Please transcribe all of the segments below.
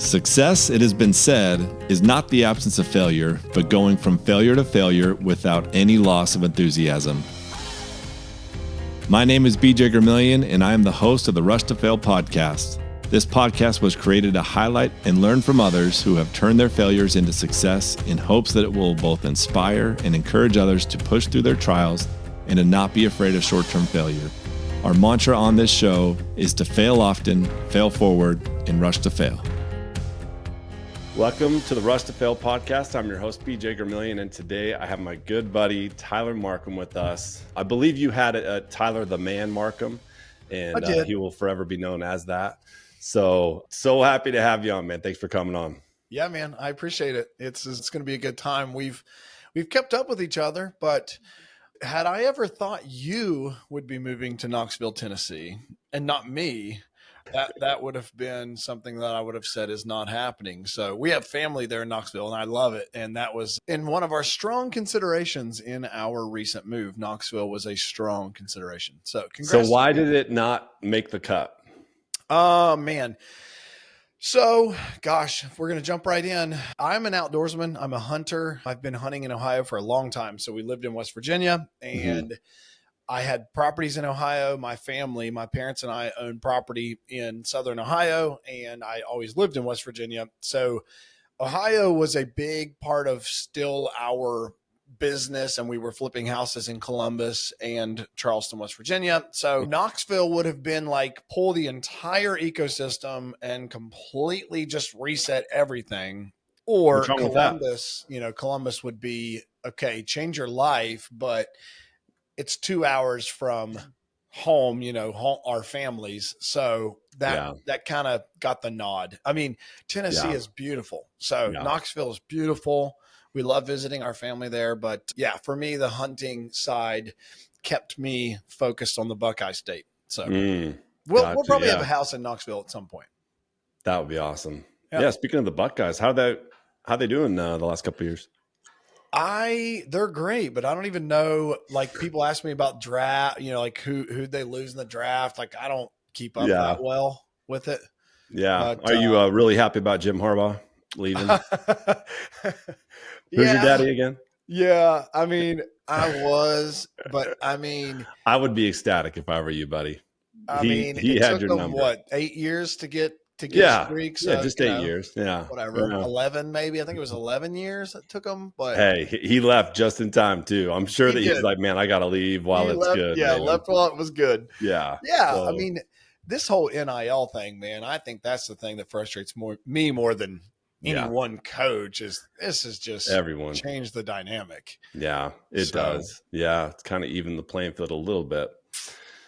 Success, it has been said, is not the absence of failure, but going from failure to failure without any loss of enthusiasm. My name is BJ Gramillion, and I am the host of the Rush to Fail podcast. This podcast was created to highlight and learn from others who have turned their failures into success in hopes that it will both inspire and encourage others to push through their trials and to not be afraid of short-term failure. Our mantra on this show is to fail often, fail forward, and rush to fail. Welcome to the Rush to Fail podcast. I'm your host, BJ Gramillion, and today I have my good buddy, Tyler Markham, with us. I believe you had Tyler the Man Markham, and he will forever be known as that. So happy to have you on, man. Thanks for coming on. Yeah, man, I appreciate it. It's going to be a good time. We've kept up with each other, but had I ever thought you would be moving to Knoxville, Tennessee, and not me, that would have been something that I would have said is not happening. So we have family there in Knoxville, and I love it. And that was in one of our strong considerations in our recent move. Knoxville was a strong consideration. So congrats. So why did it not make the cut? Oh, man. So, gosh, if we're going to jump right in, I'm an outdoorsman. I'm a hunter. I've been hunting in Ohio for a long time. So we lived in West Virginia, and I had properties in Ohio. My family, my parents and I owned property in Southern Ohio, and I always lived in West Virginia. So Ohio was a big part of still our business, and we were flipping houses in Columbus and Charleston, West Virginia. So Knoxville would have been like pull the entire ecosystem and completely just reset everything. Or Columbus, Columbus would be, okay, change your life, but it's 2 hours from home, our families. So that kind of got the nod. I mean, Tennessee is beautiful. So Knoxville is beautiful. We love visiting our family there. But yeah, for me, the hunting side kept me focused on the Buckeye State. So we'll probably have a house in Knoxville at some point. That would be awesome. Yeah. Speaking of the Buckeyes, how they doing the last couple of years? They're great, but I don't even know, like people ask me about draft, like who'd they lose in the draft. Like I don't keep up that well with it. Yeah. But, are you really happy about Jim Harbaugh leaving? Who's your daddy again? Yeah. I mean, I was, but I mean, I would be ecstatic if I were you, buddy. He had your number. 8 years to get streaks? Yeah, just 8 years. Yeah. Whatever. 11 maybe. I think it was 11 years it took him. But hey, he left just in time too. I'm sure that he's like, man, I got to leave while it's good. Yeah, left while it was good. Yeah. Yeah. So, I mean, this whole NIL thing, man, I think that's the thing that frustrates me more than any one coach is this is just everyone changed the dynamic. Yeah, it does. Yeah. It's kind of even the playing field a little bit.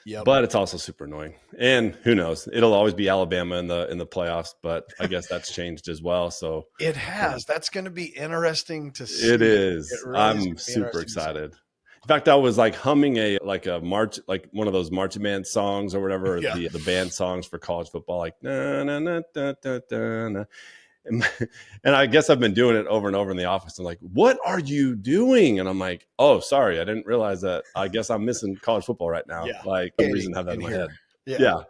Yeah, but it's also super annoying. And who knows? It'll always be Alabama in the playoffs, but I guess that's changed as well. So it has. That's going to be interesting to see. It is. Really I'm super excited. In fact, I was like humming a march, like one of those marching band songs or whatever, or the band songs for college football, like na na na da da da na. And I guess I've been doing it over and over in the office. I'm like, what are you doing? And I'm like, oh, sorry. I didn't realize that. I guess I'm missing college football right now. Yeah. Like some reason to have that in my head. Yeah.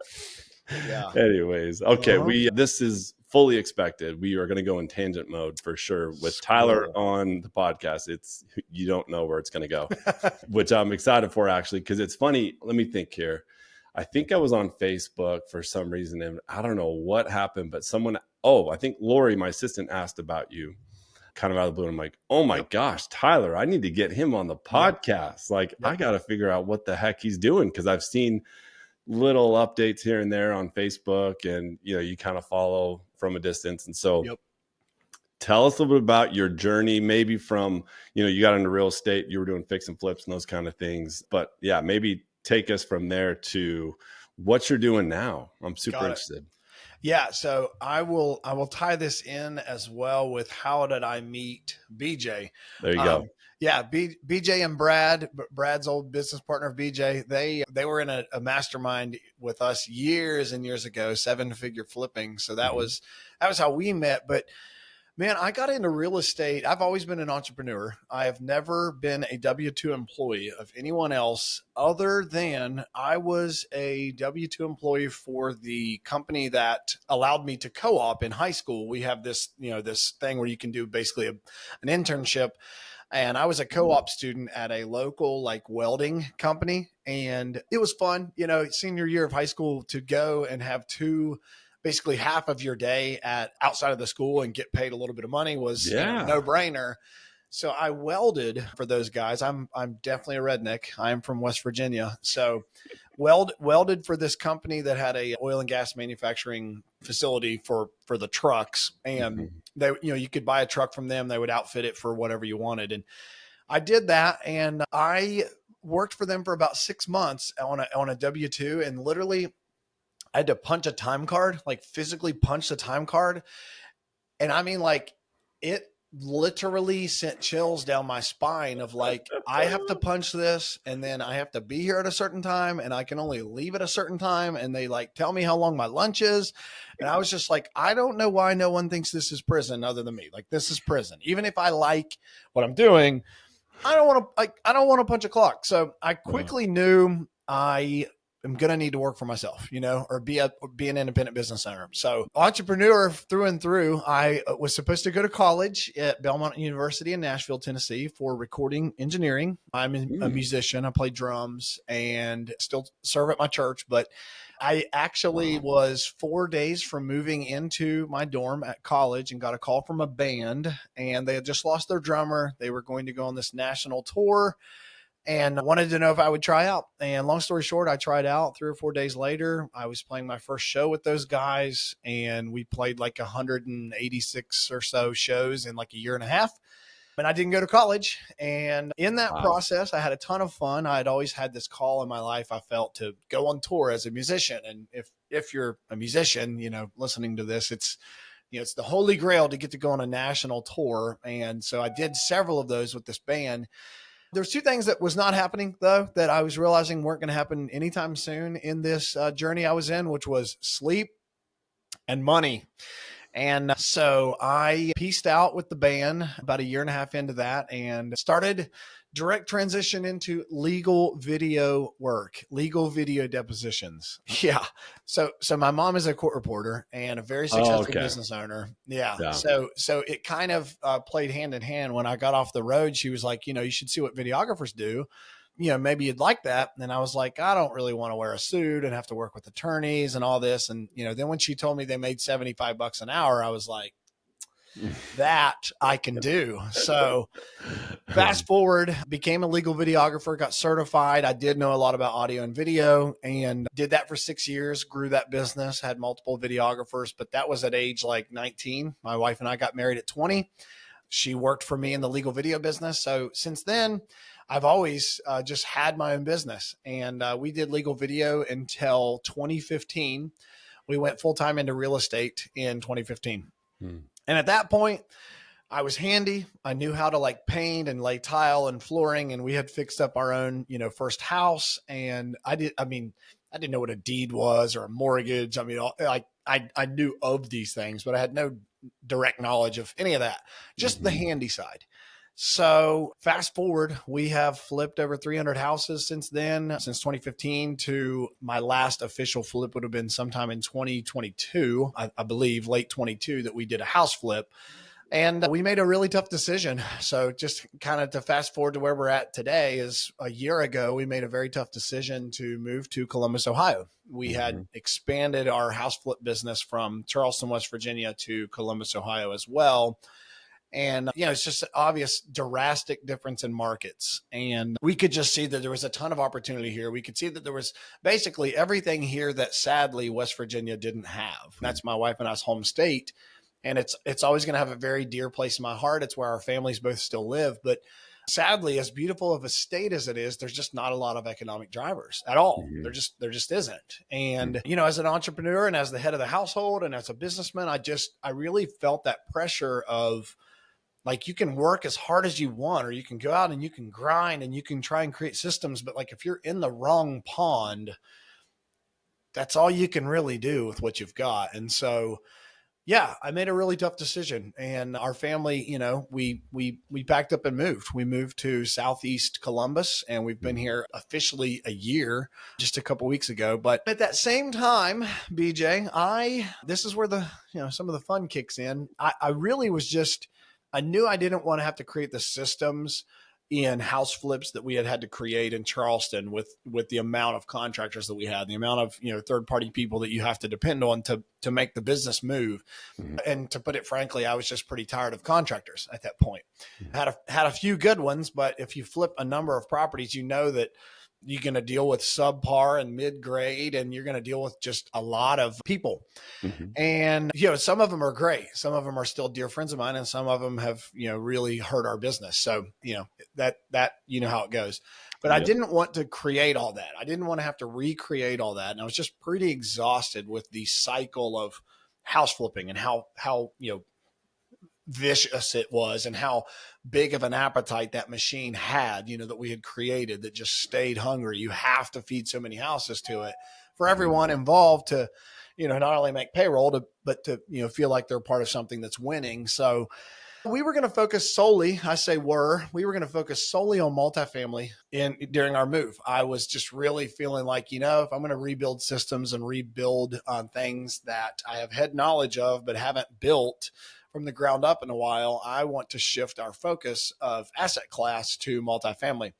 Anyways. Okay. This is fully expected. We are going to go in tangent mode for sure with Tyler on the podcast. You don't know where it's going to go, which I'm excited for actually. Cause it's funny. Let me think here. I think I was on Facebook for some reason, and I don't know what happened, but I think Lori, my assistant, asked about you kind of out of the blue. I'm like, oh my gosh, Tyler, I need to get him on the podcast. I got to figure out what the heck he's doing. Cause I've seen little updates here and there on Facebook, and you kind of follow from a distance. And so tell us a little bit about your journey, maybe from, you got into real estate, you were doing fix and flips and those kind of things, but maybe take us from there to what you're doing now. I'm super interested. Yeah. So I will tie this in as well with how did I meet BJ? There you go. BJ and Brad's old business partner of BJ, they were in a mastermind with us years and years ago, 7-figure flipping. So that was how we met. But Man, I got into real estate. I've always been an entrepreneur. I have never been a W-2 employee of anyone else other than I was a W-2 employee for the company that allowed me to co-op in high school. We have this, this thing where you can do basically an internship. And I was a co-op student at a local like welding company. And it was fun, senior year of high school to go and have basically half of your day at outside of the school and get paid a little bit of money was no brainer. So I welded for those guys. I'm definitely a redneck. I'm from West Virginia. So welded for this company that had a oil and gas manufacturing facility for the trucks. And they, you could buy a truck from them. They would outfit it for whatever you wanted. And I did that. And I worked for them for about 6 months on a W-2, and literally I had to punch a time card, like physically punch the time card. And I mean, like, it literally sent chills down my spine of like, I have to punch this, and then I have to be here at a certain time, and I can only leave at a certain time. And they like tell me how long my lunch is. And I was just like, I don't know why no one thinks this is prison other than me. Like, this is prison. Even if I like what I'm doing, I don't want to punch a clock. So I quickly knew I'm going to need to work for myself, or be an independent business owner. So entrepreneur through and through. I was supposed to go to college at Belmont University in Nashville, Tennessee for recording engineering. I'm a musician. I play drums and still serve at my church, but I actually was 4 days from moving into my dorm at college and got a call from a band, and they had just lost their drummer. They were going to go on this national tour and wanted to know if I would try out. And long story short, I tried out. 3 or 4 days later, I was playing my first show with those guys, and we played like 186 or so shows in like a year and a half. And I didn't go to college. And in that process, I had a ton of fun. I had always had this call in my life, I felt, to go on tour as a musician. And if you're a musician, listening to this, it's the holy grail to get to go on a national tour. And so I did several of those with this band. There's 2 things that was not happening, though, that I was realizing weren't going to happen anytime soon in this journey I was in, which was sleep and money. And so I pieced out with the band about a year and a half into that and started direct transition into legal video work, legal video depositions. Yeah. So my mom is a court reporter and a very successful business owner. Yeah. So it kind of played hand in hand. When I got off the road, she was like, you should see what videographers do. Maybe you'd like that. And I was like, I don't really want to wear a suit and have to work with attorneys and all this. And, then when she told me they made $75 an hour, I was like, that I can do. So fast forward, became a legal videographer, got certified. I did know a lot about audio and video and did that for 6 years, grew that business, had multiple videographers, but that was at age like 19. My wife and I got married at 20. She worked for me in the legal video business. So since then, I've always just had my own business, and we did legal video until 2015. We went full-time into real estate in 2015. And at that point, I was handy. I knew how to like paint and lay tile and flooring, and we had fixed up our own, first house. And I didn't know what a deed was or a mortgage. I mean, I knew of these things, but I had no direct knowledge of any of that, just the handy side. So fast forward, we have flipped over 300 houses since then, since 2015 to my last official flip would have been sometime in 2022, I believe late 22, that we did a house flip. And we made a really tough decision. So just kind of to fast forward to where we're at today is a year ago, we made a very tough decision to move to Columbus, Ohio. We had expanded our house flip business from Charleston, West Virginia to Columbus, Ohio as well. And, it's just an obvious drastic difference in markets. And we could just see that there was a ton of opportunity here. We could see that there was basically everything here that sadly West Virginia didn't have. That's my wife and I's home state. And it's always going to have a very dear place in my heart. It's where our families both still live. But sadly, as beautiful of a state as it is, there's just not a lot of economic drivers at all. There just isn't. And, as an entrepreneur and as the head of the household and as a businessman, I really felt that pressure of, like, you can work as hard as you want, or you can go out and you can grind and you can try and create systems. But like, if you're in the wrong pond, that's all you can really do with what you've got. And so Yeah, I made a really tough decision, and our family, we packed up and moved. We moved to Southeast Columbus, and we've been here officially a year, just a couple weeks ago. But at that same time, BJ, this is where some of the fun kicks in. I really was just, I knew I didn't want to have to create the systems in house flips that we had to create in Charleston with the amount of contractors that we had, the amount of third party people that you have to depend on to make the business move. Mm-hmm. And to put it frankly, I was just pretty tired of contractors at that point. Mm-hmm. Had a few good ones, but if you flip a number of properties, you know that you're going to deal with subpar and mid-grade, and you're going to deal with just a lot of people. Mm-hmm. And, some of them are great. Some of them are still dear friends of mine, and some of them have, really hurt our business. So, that how it goes. But yep. I didn't want to create all that. I didn't want to have to recreate all that. And I was just pretty exhausted with the cycle of house flipping and how vicious it was, and how big of an appetite that machine had, that we had created, that just stayed hungry. You have to feed so many houses to it for everyone involved to, not only make payroll, but to, feel like they're part of something that's winning. So we were going to focus solely, we were going to focus solely on multifamily during our move. I was just really feeling like, if I'm going to rebuild systems and rebuild on things that I have had knowledge of, but haven't built from the ground up in a while, I want to shift our focus of asset class to multifamily.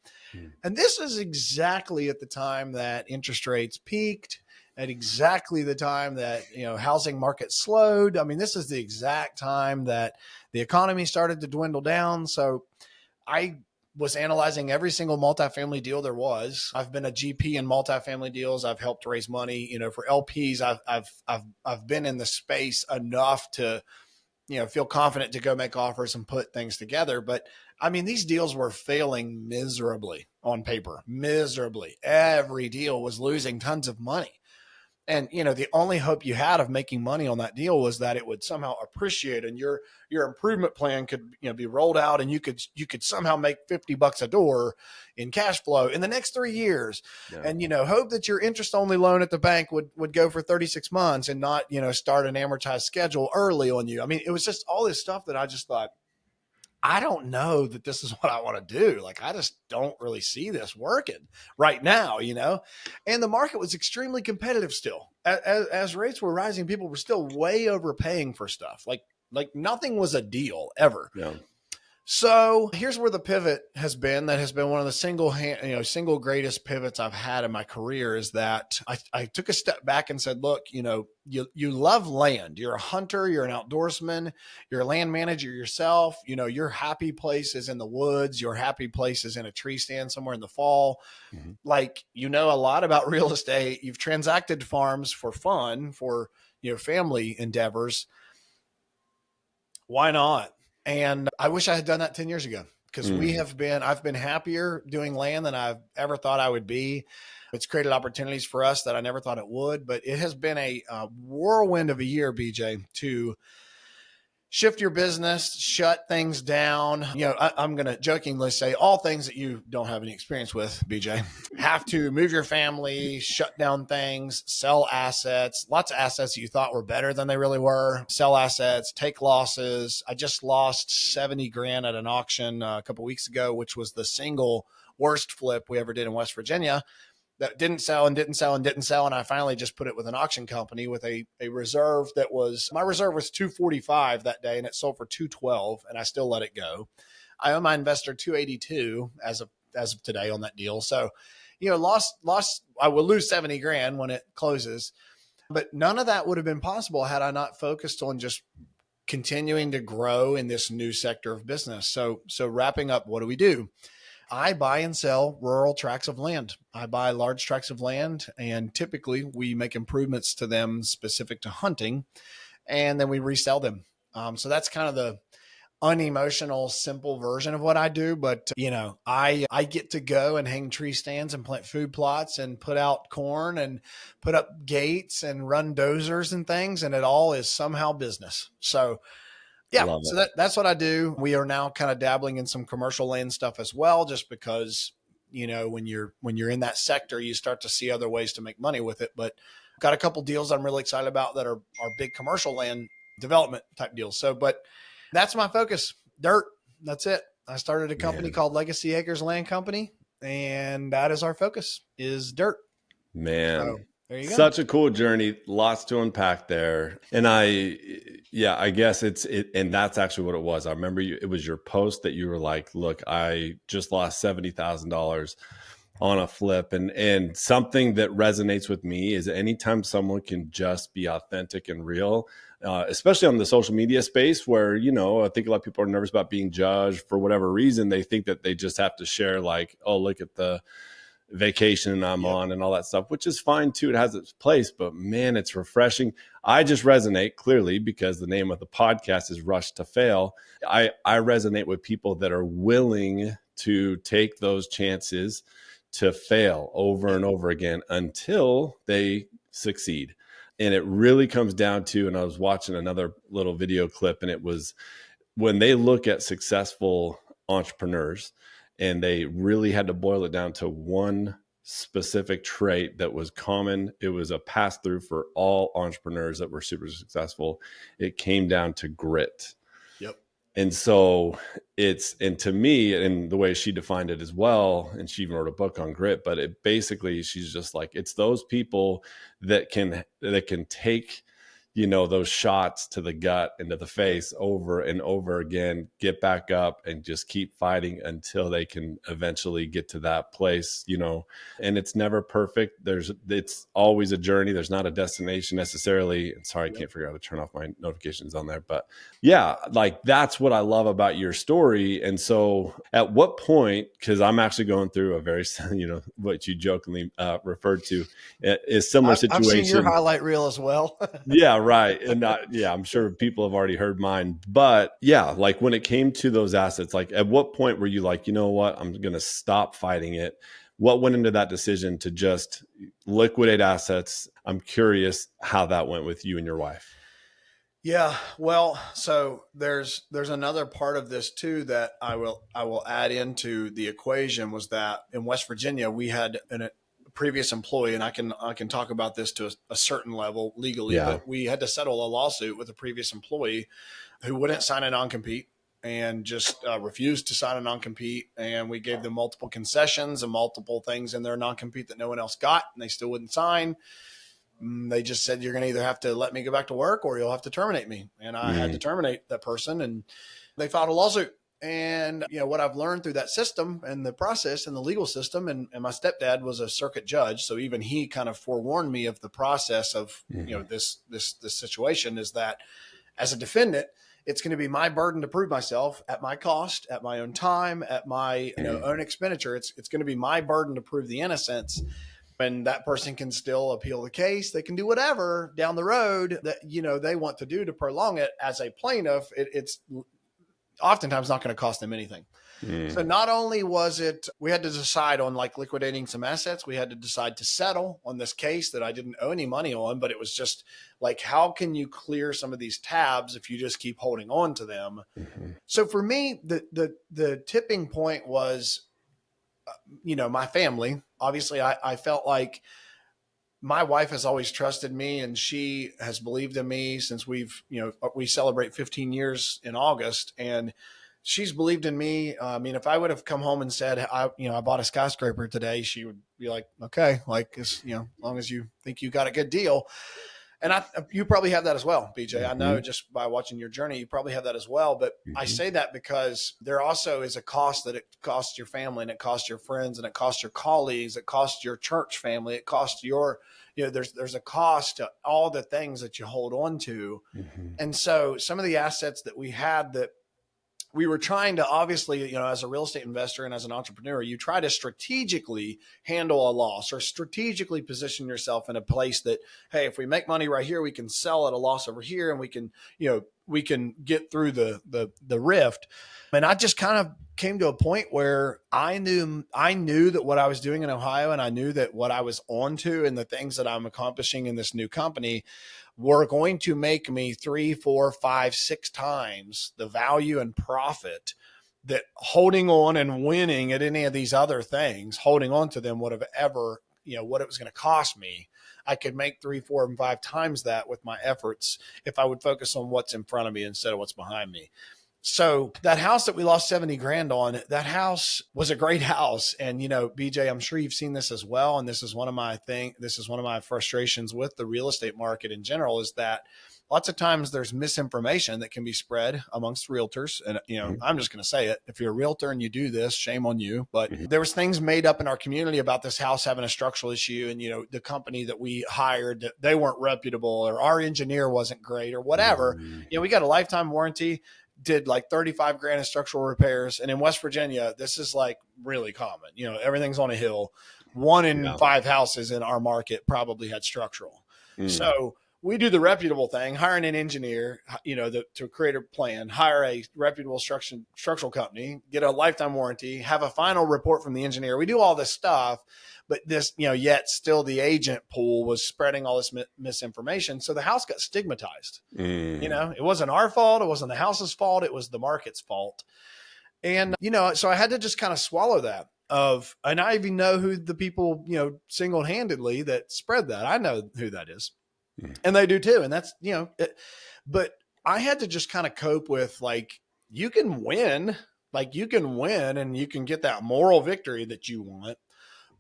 And this is exactly at the time that interest rates peaked, at exactly the time that, housing market slowed. I mean, this is the exact time that the economy started to dwindle down. So I was analyzing every single multifamily deal there was. I've been a GP in multifamily deals. I've helped raise money, for LPs. I've been in the space enough to, feel confident to go make offers and put things together. But I mean, these deals were failing miserably on paper, miserably. Every deal was losing tons of money. And, the only hope you had of making money on that deal was that it would somehow appreciate, and your improvement plan could, be rolled out, and you could somehow make $50 a door in cash flow in the next 3 years. Yeah. And, hope that your interest only loan at the bank would go for 36 months and not, start an amortized schedule early on you. I mean, it was just all this stuff that I just thought, I don't know that this is what I want to do. Like, I just don't really see this working right now, and the market was extremely competitive still. As rates were rising, people were still way overpaying for stuff. Like nothing was a deal ever. Yeah. So here's where the pivot has been. That has been one of the single greatest pivots I've had in my career, is that I took a step back and said, look, you love land. You're a hunter. You're an outdoorsman. You're a land manager yourself. Your happy place is in the woods. Your happy place is in a tree stand somewhere in the fall. Mm-hmm. Like, a lot about real estate. You've transacted farms for fun, for, family endeavors. Why not? And I wish I had done that 10 years ago, because I've been happier doing land than I've ever thought I would be. It's created opportunities for us that I never thought it would, but it has been a whirlwind of a year, BJ, to shift your business, shut things down. I'm going to jokingly say all things that you don't have any experience with, BJ. Have to move your family, shut down things, sell assets, lots of assets that you thought were better than they really were, sell assets, take losses. I just lost $70,000 at an auction a couple of weeks ago, which was the single worst flip we ever did in West Virginia. That didn't sell. And I finally just put it with an auction company with a reserve my reserve was 245 that day, and it sold for 212, and I still let it go. I owe my investor 282 as of today on that deal. So, lost, I will lose $70,000 when it closes, but none of that would have been possible had I not focused on just continuing to grow in this new sector of business. So wrapping up, what do we do? I buy and sell rural tracts of land. I buy large tracts of land, and typically we make improvements to them specific to hunting, and then we resell them. So that's kind of the unemotional, simple version of what I do. But, I get to go and hang tree stands and plant food plots and put out corn and put up gates and run dozers and things, and it all is somehow business. So yeah, so that's what I do. We are now kind of dabbling in some commercial land stuff as well, just because, when you're in that sector, you start to see other ways to make money with it. But got a couple deals I'm really excited about that are big commercial land development type deals. So, but that's my focus. Dirt. That's it. I started a company called Legacy Acres Land Company, and that is our focus, is dirt. Man. So, there you go. Such a cool journey. Lots to unpack there. And I guess and that's actually what it was. I remember it was your post that you were like, look, I just lost $70,000 on a flip. And something that resonates with me is anytime someone can just be authentic and real, especially on the social media space where, I think a lot of people are nervous about being judged for whatever reason. They think that they just have to share like, oh, look at the vacation I'm on and all that stuff, which is fine too. It has its place, but man, it's refreshing. I just resonate clearly because the name of the podcast is Rush to Fail. I resonate with people that are willing to take those chances to fail over and over again until they succeed. And it really comes down to, and I was watching another little video clip, and it was when they look at successful entrepreneurs, and they really had to boil it down to one specific trait that was common. It was a pass through for all entrepreneurs that were super successful. It came down to grit. Yep. And so and to me, and the way she defined it as well, and she even wrote a book on grit, but it basically, she's just like, it's those people that can take, those shots to the gut and to the face over and over again, get back up and just keep fighting until they can eventually get to that place, and it's never perfect. It's always a journey. There's not a destination necessarily. Sorry, I can't figure out how to turn off my notifications on there, but yeah, like that's what I love about your story. And so at what point, because I'm actually going through a very, what you jokingly referred to is similar situation. I've seen your highlight reel as well. Yeah, right. And I'm sure people have already heard mine, but yeah, like when it came to those assets, like at what point were you like, you know what, I'm going to stop fighting it? What went into that decision to just liquidate assets? I'm curious how that went with you and your wife. Yeah, well, so there's another part of this too that I will add into the equation, was that in West Virginia we had a previous employee, and I can talk about this to a certain level legally, but we had to settle a lawsuit with a previous employee who wouldn't sign a non-compete and just refused to sign a non-compete. And we gave them multiple concessions and multiple things in their non-compete that no one else got, and they still wouldn't sign. They just said, you're going to either have to let me go back to work or you'll have to terminate me. And I had to terminate that person, and they filed a lawsuit. And, what I've learned through that system and the process and the legal system, and my stepdad was a circuit judge. So even he kind of forewarned me of the process of, this situation, is that as a defendant, it's going to be my burden to prove myself at my cost, at my own time, at my own expenditure. It's going to be my burden to prove the innocence. And that person can still appeal the case. They can do whatever down the road that, they want to do to prolong it. As a plaintiff, it's oftentimes not going to cost them anything. So not only was it, we had to decide on like liquidating some assets, we had to decide to settle on this case that I didn't owe any money on, but it was just like, how can you clear some of these tabs if you just keep holding on to them? So for me, the tipping point was, my family. Obviously, I felt like my wife has always trusted me, and she has believed in me since we celebrate 15 years in August, and she's believed in me. I mean, if I would have come home and said, I bought a skyscraper today, she would be like, okay, like, as long as you think you got a good deal. And you probably have that as well, BJ. I know just by watching your journey, you probably have that as well. But I say that because there also is a cost that it costs your family, and it costs your friends, and it costs your colleagues, it costs your church family, it costs your, there's a cost to all the things that you hold on to. And so some of the assets that we had that we were trying to, obviously, as a real estate investor and as an entrepreneur, you try to strategically handle a loss or strategically position yourself in a place that, hey, if we make money right here, we can sell at a loss over here, and we can get through the rift. And I just kind of came to a point where I knew that what I was doing in Ohio, and I knew that what I was on to and the things that I'm accomplishing in this new company were going to make me 3, 4, 5, 6 times the value and profit that holding on and winning at any of these other things, holding on to them would have ever, what it was going to cost me. I could make 3, 4, and 5 times that with my efforts if I would focus on what's in front of me instead of what's behind me. So that house that we lost 70 grand on, that house was a great house. And, BJ, I'm sure you've seen this as well. And this is one of my frustrations with the real estate market in general, is that lots of times there's misinformation that can be spread amongst realtors. And, I'm just going to say it. If you're a realtor and you do this, shame on you. But there was things made up in our community about this house having a structural issue. And, the company that we hired, they weren't reputable, or our engineer wasn't great, or whatever. We got a lifetime warranty, did like 35 grand in structural repairs. And in West Virginia, this is like really common. Everything's on a hill. 1 in 5 houses in our market probably had structural. So we do the reputable thing, hiring an engineer, to create a plan, hire a reputable structural company, get a lifetime warranty, have a final report from the engineer. We do all this stuff, but this, yet still the agent pool was spreading all this misinformation. So the house got stigmatized. It wasn't our fault. It wasn't the house's fault. It was the market's fault. And, so I had to just kind of swallow that. And I even know who the people, single-handedly that spread that. I know who that is. And they do too. And that's, but I had to just kind of cope with, like, you can win and you can get that moral victory that you want,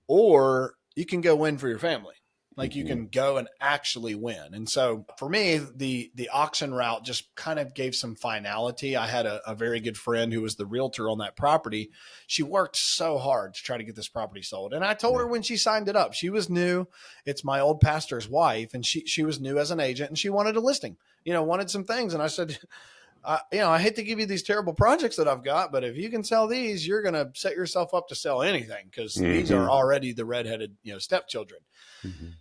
or you can go win for your family. Like, you can go and actually win. And so for me, the auction route just kind of gave some finality. I had a very good friend who was the realtor on that property. She worked so hard to try to get this property sold. And I told her when she signed it up, she was new. It's my old pastor's wife. And she was new as an agent, and she wanted a listing, wanted some things. And I said, I hate to give you these terrible projects that I've got, but if you can sell these, you're going to set yourself up to sell anything, because these are already the redheaded, stepchildren.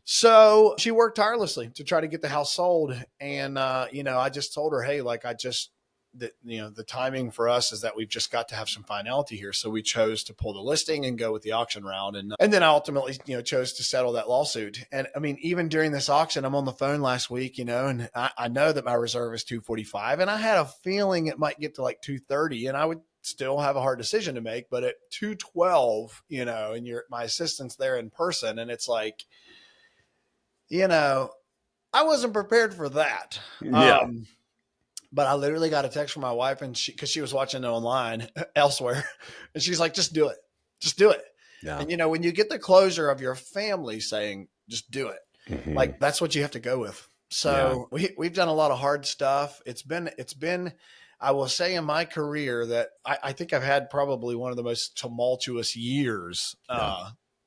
So she worked tirelessly to try to get the house sold. And, I just told her, hey, like, the timing for us is that we've just got to have some finality here. So we chose to pull the listing and go with the auction route. And then I ultimately, chose to settle that lawsuit. And I mean, even during this auction, I'm on the phone last week, and I know that my reserve is 245, and I had a feeling it might get to like 230, and I would still have a hard decision to make. But at 212, and my assistant's there in person, and it's like, I wasn't prepared for that. Yeah. But I literally got a text from my wife, and because she was watching it online elsewhere, and she's like, just do it. Just do it. Yeah. And, when you get the closure of your family saying, just do it, like, that's what you have to go with. So we've done a lot of hard stuff. It's been, I will say, in my career that I think I've had probably one of the most tumultuous years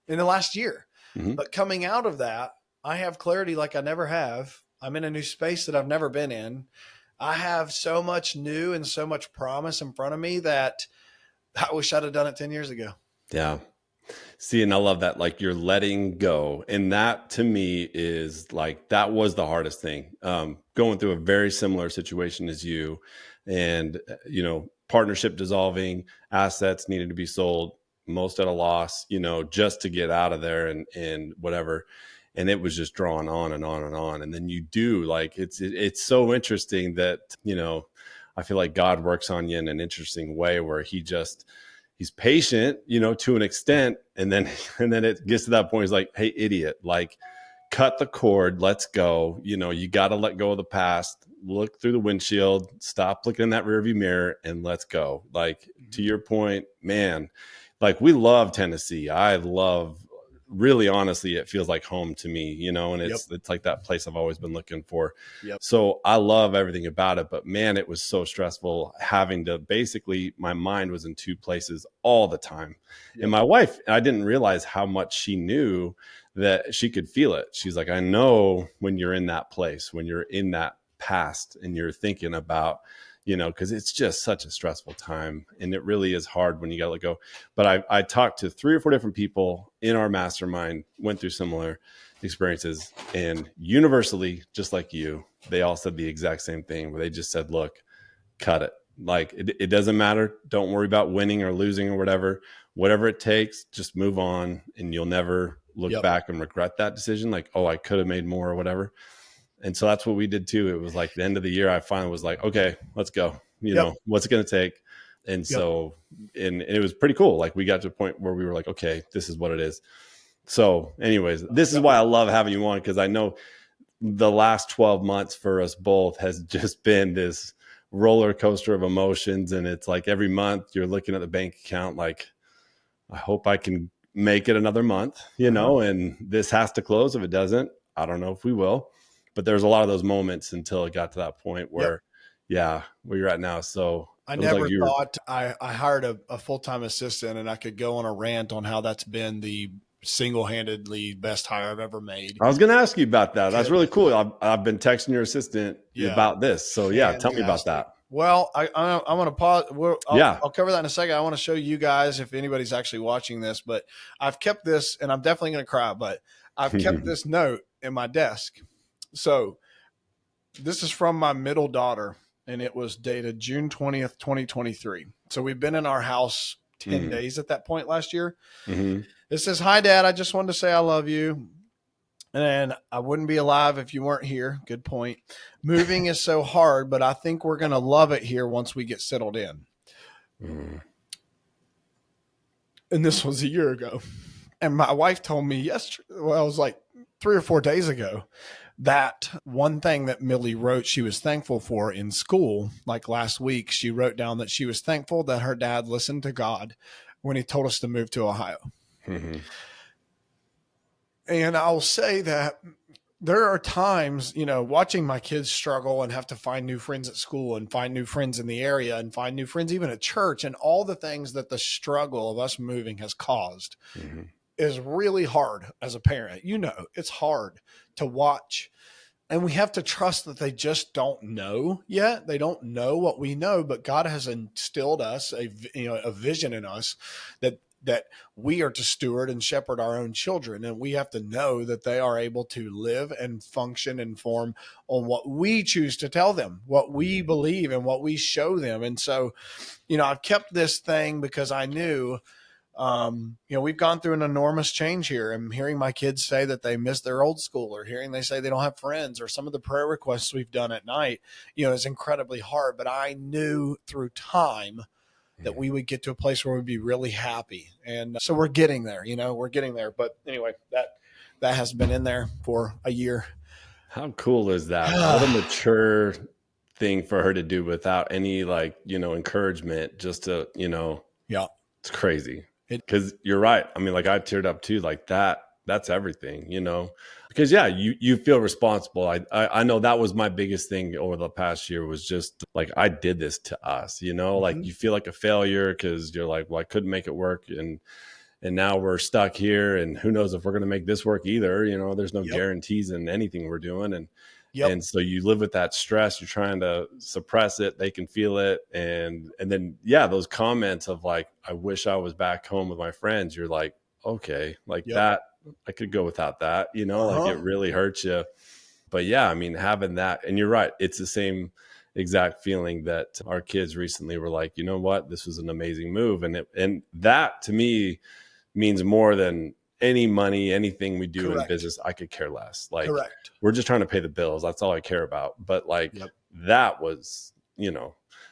in the last year. But coming out of that, I have clarity like I never have. I'm in a new space that I've never been in. I have so much new and so much promise in front of me that I wish I'd have done it 10 years ago. Yeah. See, and I love that, like, you're letting go. And that to me is like, that was the hardest thing. Going through a very similar situation as you, and, partnership dissolving, assets needed to be sold, most at a loss, just to get out of there and whatever. And it was just drawn on and on and on. And then you do, like, it's so interesting that, I feel like God works on you in an interesting way, where he's patient, to an extent. And then it gets to that point. He's like, hey, idiot, like, cut the cord. Let's go. You got to let go of the past, look through the windshield, stop looking in that rearview mirror, and let's go. Like, to your point, man, like, we love Tennessee. I love, really, honestly, it feels like home to me, and it's like that place I've always been looking for. So I love everything about it, but man, it was so stressful having to, basically, my mind was in 2 places all the time. And my wife, I didn't realize how much she knew that she could feel it. She's like, I know when you're in that place, when you're in that past and you're thinking about, because it's just such a stressful time, and it really is hard when you got to let go. But I talked to 3 or 4 different people in our mastermind, went through similar experiences, and universally, just like you, they all said the exact same thing, where they just said, look, cut it. Like, it doesn't matter. Don't worry about winning or losing or whatever it takes, just move on, and you'll never look back and regret that decision. Like, oh, I could have made more or whatever. And so that's what we did too. It was like the end of the year, I finally was like, okay, let's go, what's it going to take? And so, and it was pretty cool. Like, we got to a point where we were like, okay, this is what it is. So anyways, this is why I love having you on, because I know the last 12 months for us both has just been this roller coaster of emotions. And it's like every month you're looking at the bank account like, I hope I can make it another month, and this has to close. If it doesn't, I don't know if we will. But there's a lot of those moments until it got to that point where, where you're at now. So I never thought I hired a full-time assistant and I could go on a rant on how that's been the single-handedly best hire I've ever made. I was going to ask you about that. That's really cool. I've been texting your assistant about this. So tell me about that. Well, I'm going to pause. I'll cover that in a second. I want to show you guys if anybody's actually watching this, but I've kept this, and I'm definitely going to cry, but I've kept this note in my desk. So this is from my middle daughter, and it was dated June 20th, 2023. So we've been in our house 10 days at that point last year. It says, "Hi, Dad. I just wanted to say I love you. And I wouldn't be alive if you weren't here." Good point. "Moving is so hard, but I think we're going to love it here once we get settled in." And this was a year ago. And my wife told me yesterday, it was like 3 or 4 days ago, that one thing that Millie wrote she was thankful for in school, like last week, she wrote down that she was thankful that her dad listened to God when he told us to move to Ohio. And I'll say that there are times, watching my kids struggle and have to find new friends at school and find new friends in the area and find new friends even at church, and all the things that the struggle of us moving has caused is really hard as a parent. It's hard to watch. And we have to trust that they just don't know yet. They don't know what we know, but God has instilled us a vision in us that we are to steward and shepherd our own children. And we have to know that they are able to live and function and form on what we choose to tell them, what we believe and what we show them. And so, I've kept this thing because I knew, we've gone through an enormous change here. I'm hearing my kids say that they miss their old school, or hearing they say they don't have friends, or some of the prayer requests we've done at night, is incredibly hard. But I knew through time that we would get to a place where we'd be really happy. And so we're getting there, we're getting there. But anyway, that has been in there for a year. How cool is that? What a mature thing for her to do without any encouragement, just to, it's crazy. Because you're right. I mean, I teared up too, that's everything, because you feel responsible. I know that was my biggest thing over the past year, was just I did this to us, you feel like a failure because you're like, well, I couldn't make it work. And now we're stuck here, and who knows if we're going to make this work either. There's no guarantees in anything we're doing. And so you live with that stress. You're trying to suppress it. They can feel it. And then, those comments of I wish I was back home with my friends. You're like, okay, that, I could go without that, it really hurts you. But having that, and you're right, it's the same exact feeling that our kids recently were like, you know what, this was an amazing move. And that to me means more than any money, anything we do in business. I could care less. We're just trying to pay the bills. That's all I care about. But that was,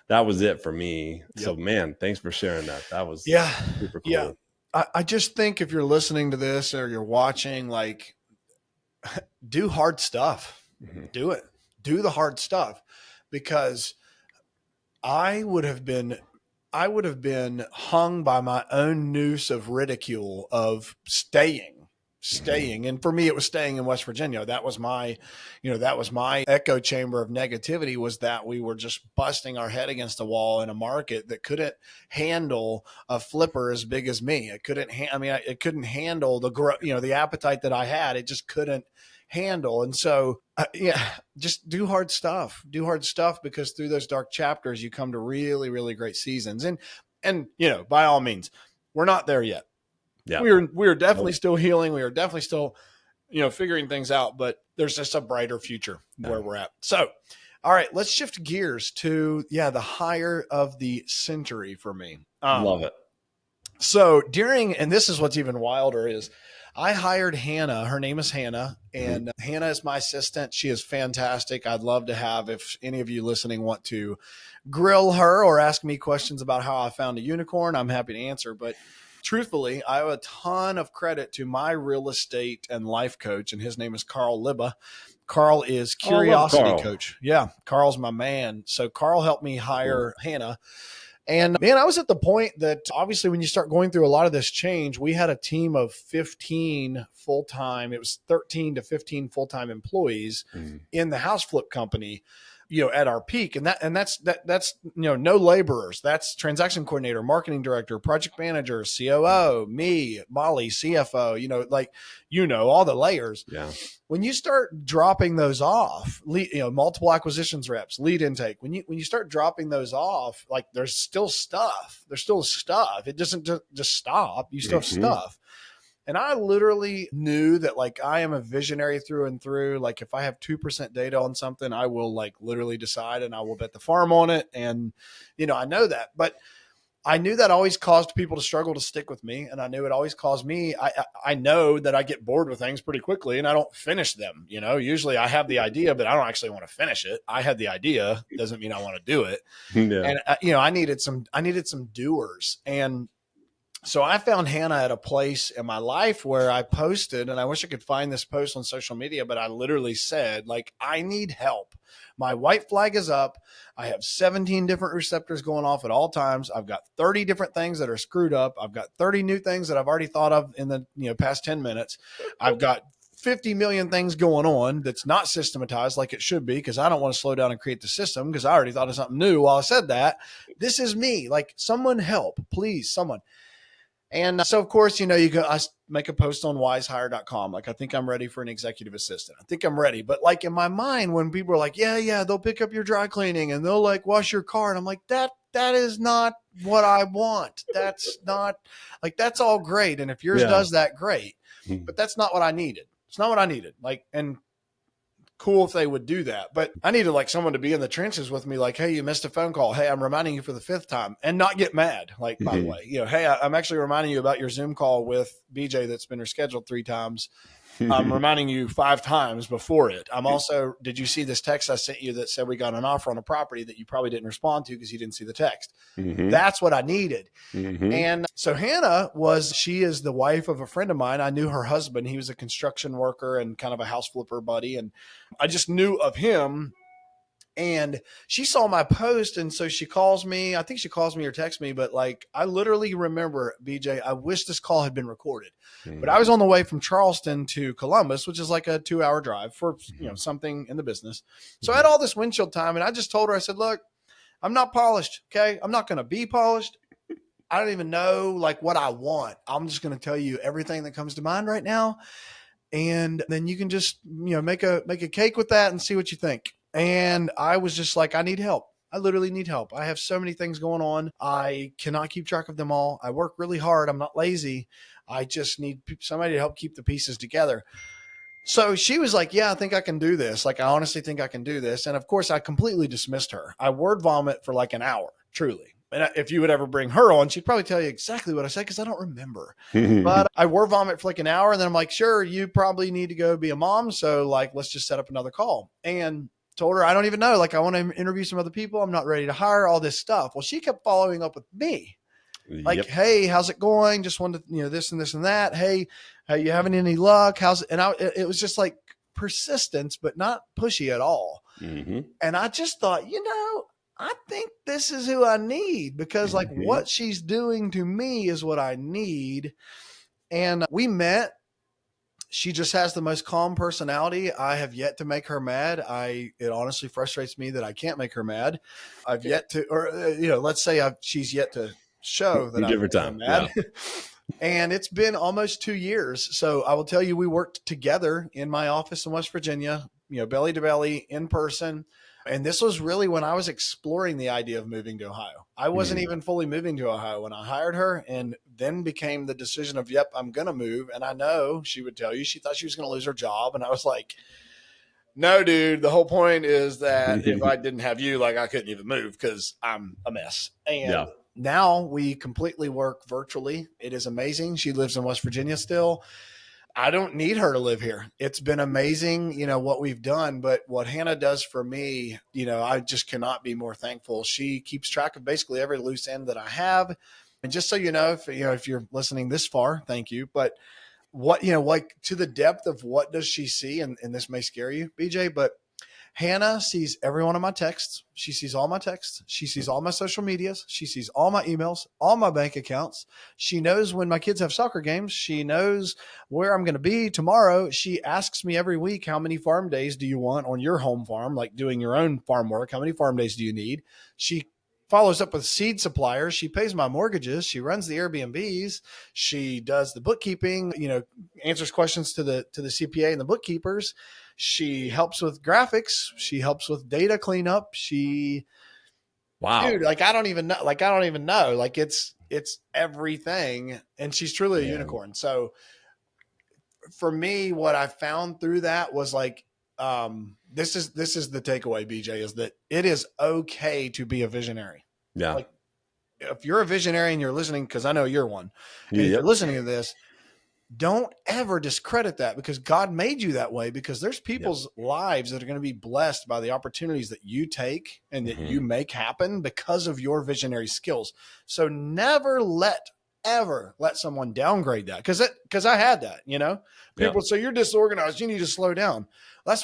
that was it for me. So man, thanks for sharing that. That was super cool. Yeah. I just think if you're listening to this or you're watching, do hard stuff. Do it. Do the hard stuff, because I would have been hung by my own noose of ridicule of staying. And for me, it was staying in West Virginia. That was my echo chamber of negativity, was that we were just busting our head against the wall in a market that couldn't handle a flipper as big as me. It couldn't, it couldn't handle the appetite that I had. It just couldn't handle. And so, just do hard stuff, because through those dark chapters, you come to really, really great seasons. And, by all means, we're not there yet. Yeah. We are definitely still healing. We are definitely still, figuring things out, but there's just a brighter future where we're at. So, all right, let's shift gears to, the hire of the century for me. Love it. So and this is what's even wilder, is I hired Hannah. Her name is Hannah, and Hannah is my assistant. She is fantastic. I'd love to have, if any of you listening want to grill her or ask me questions about how I found a unicorn, I'm happy to answer. But truthfully, I owe a ton of credit to my real estate and life coach, and his name is Carl Libba. Carl is curiosity coach. Yeah, Carl's my man. So Carl helped me hire Hannah. And man, I was at the point that obviously when you start going through a lot of this change, we had a team of 15 full-time, it was 13 to 15 full-time employees in the house flip company, at our peak. And that's no laborers. That's transaction coordinator, marketing director, project manager, COO, me, Molly, CFO, all the layers. Yeah. When you start dropping those off, multiple acquisitions reps, lead intake, when you start dropping those off, like there's still stuff. It doesn't just stop. You still have stuff. And I literally knew that like I am a visionary through and through. Like if I have 2% data on something, I will like literally decide and I will bet the farm on it. And, I know that, but I knew that always caused people to struggle to stick with me. And I knew it always caused me. I know that I get bored with things pretty quickly and I don't finish them. Usually I have the idea, but I don't actually want to finish it. I had the idea. Doesn't mean I want to do it. Yeah. And, I needed some doers. And so I found Hannah at a place in my life where I posted, and I wish I could find this post on social media, but I literally said, like, I need help. My white flag is up. I have 17 different receptors going off at all times. I've got 30 different things that are screwed up. I've got 30 new things that I've already thought of in the past 10 minutes. I've got 50 million things going on that's not systematized like it should be because I don't want to slow down and create the system because I already thought of something new while I said that. This is me. Like, someone help, please, someone. And so, of course, I make a post on wisehire.com. Like, I think I'm ready for an executive assistant. I think I'm ready. But like in my mind, when people are like, yeah, they'll pick up your dry cleaning and they'll like wash your car. And I'm like, that is not what I want. That's not like, that's all great. And if yours does that, great. But that's not what I needed. It's not what I needed. Like, and cool if they would do that. But I needed like someone to be in the trenches with me. Like, hey, you missed a phone call. Hey, I'm reminding you for the 5th time and not get mad. Like, by the way, hey, I'm actually reminding you about your Zoom call with BJ that's been rescheduled 3 times. I'm reminding you 5 times before it. I'm also, did you see this text I sent you that said we got an offer on a property that you probably didn't respond to because you didn't see the text? That's what I needed. And so Hannah she is the wife of a friend of mine. I knew her husband. He was a construction worker and kind of a house flipper buddy. And I just knew of him. And she saw my post. And so she calls me. I think she calls me or texts me. But like, I literally remember, BJ, I wish this call had been recorded. But I was on the way from Charleston to Columbus, which is like a 2-hour drive for something in the business. So I had all this windshield time. And I just told her, I said, look, I'm not polished. Okay. I'm not going to be polished. I don't even know like what I want. I'm just going to tell you everything that comes to mind right now. And then you can just, make a cake with that and see what you think. And I was just like, I need help. I literally need help. I have so many things going on. I cannot keep track of them all. I work really hard. I'm not lazy. I just need somebody to help keep the pieces together. So she was like, yeah, I think I can do this. Like, I honestly think I can do this. And of course, I completely dismissed her. I word vomit for like an hour, truly. And if you would ever bring her on, she'd probably tell you exactly what I said because I don't remember. But I word vomit for like an hour. And then I'm like, sure, you probably need to go be a mom. So like, let's just set up another call. And told her, I don't even know. Like, I want to interview some other people. I'm not ready to hire, all this stuff. Well, she kept following up with me. Like, hey, how's it going? Just wanted to, this and this and that. Hey, you having any luck? How's it? And it was just like persistence, but not pushy at all. And I just thought, I think this is who I need because like what she's doing to me is what I need. And we met. She just has the most calm personality. I have yet to make her mad. It honestly frustrates me that I can't make her mad. I've yet to, or let's say she's yet to show that give her time. Mad. Yeah. And it's been almost 2 years. So I will tell you, we worked together in my office in West Virginia, belly to belly in person. And this was really when I was exploring the idea of moving to Ohio. I wasn't even fully moving to Ohio when I hired her, and then became the decision of, yep, I'm going to move. And I know she would tell you, she thought she was going to lose her job. And I was like, no, dude, the whole point is that if I didn't have you, like I couldn't even move because I'm a mess. And now we completely work virtually. It is amazing. She lives in West Virginia still. I don't need her to live here. It's been amazing, what we've done, but what Hannah does for me, I just cannot be more thankful. She keeps track of basically every loose end that I have. And just so you know, if you're listening this far, thank you. But what, like to the depth of what does she see? And this may scare you, BJ, but Hannah sees every one of my texts. She sees all my texts. She sees all my social medias. She sees all my emails, all my bank accounts. She knows when my kids have soccer games. She knows where I'm going to be tomorrow. She asks me every week, how many farm days do you want on your home farm? Like doing your own farm work. How many farm days do you need? She follows up with seed suppliers. She pays my mortgages. She runs the Airbnbs. She does the bookkeeping, answers questions to the CPA and the bookkeepers. She helps with graphics. She helps with data cleanup. Wow. Dude, I don't even know. Like it's everything. And she's truly a unicorn. So for me, what I found through that was like, this is the takeaway, BJ, is that it is okay to be a visionary. Yeah. Like if you're a visionary and you're listening, cause I know you're one, and if you're listening to this, don't ever discredit that, because God made you that way, because there's people's lives that are going to be blessed by the opportunities that you take and that you make happen because of your visionary skills. So never ever let someone downgrade that. Cause I had that, people would say you're disorganized. You need to slow down. That's